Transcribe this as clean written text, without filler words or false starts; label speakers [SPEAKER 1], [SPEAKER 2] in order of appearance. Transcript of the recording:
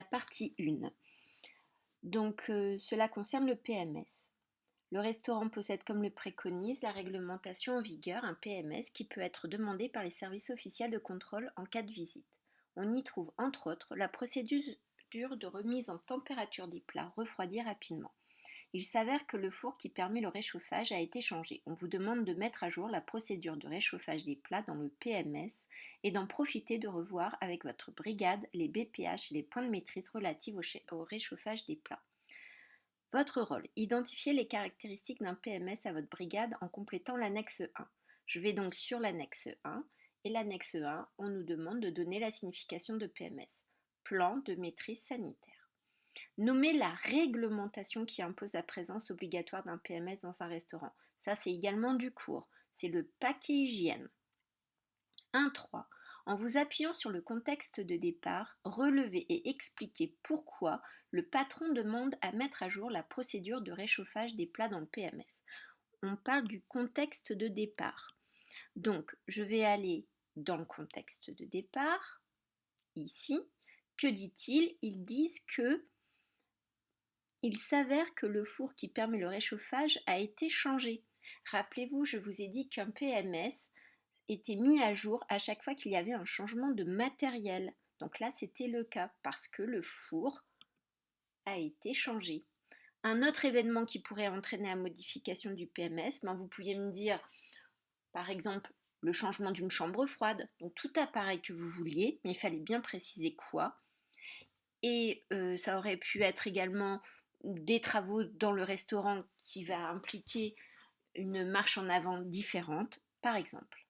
[SPEAKER 1] partie 1. Donc, cela concerne le PMS. Le restaurant possède, comme le préconise la réglementation en vigueur, un PMS qui peut être demandé par les services officiels de contrôle en cas de visite. On y trouve entre autres la procédure de remise en température des plats refroidis rapidement. Il s'avère que le four qui permet le réchauffage a été changé. On vous demande de mettre à jour la procédure de réchauffage des plats dans le PMS et d'en profiter de revoir avec votre brigade les BPH et les points de maîtrise relatifs au réchauffage des plats. Votre rôle, identifier les caractéristiques d'un PMS à votre brigade en complétant l'annexe 1. Je vais donc sur l'annexe 1 et l'annexe 1, on nous demande de donner la signification de PMS, plan de maîtrise sanitaire. Nommer la réglementation qui impose la présence obligatoire d'un PMS dans un restaurant. Ça, c'est également du cours. C'est le paquet hygiène. 1.3. En vous appuyant sur le contexte de départ, relevez et expliquez pourquoi le patron demande à mettre à jour la procédure de réchauffage des plats dans le PMS. On parle du contexte de départ. Donc, je vais aller dans le contexte de départ, ici. Que dit-il? Ils disent que il s'avère que le four qui permet le réchauffage a été changé. Rappelez-vous, je vous ai dit qu'un PMS était mis à jour à chaque fois qu'il y avait un changement de matériel. Donc là, c'était le cas parce que le four a été changé. Un autre événement qui pourrait entraîner la modification du PMS, vous pouviez me dire, par exemple, le changement d'une chambre froide, donc tout appareil que vous vouliez, mais il fallait bien préciser quoi. Et ça aurait pu être également des travaux dans le restaurant qui va impliquer une marche en avant différente, par exemple.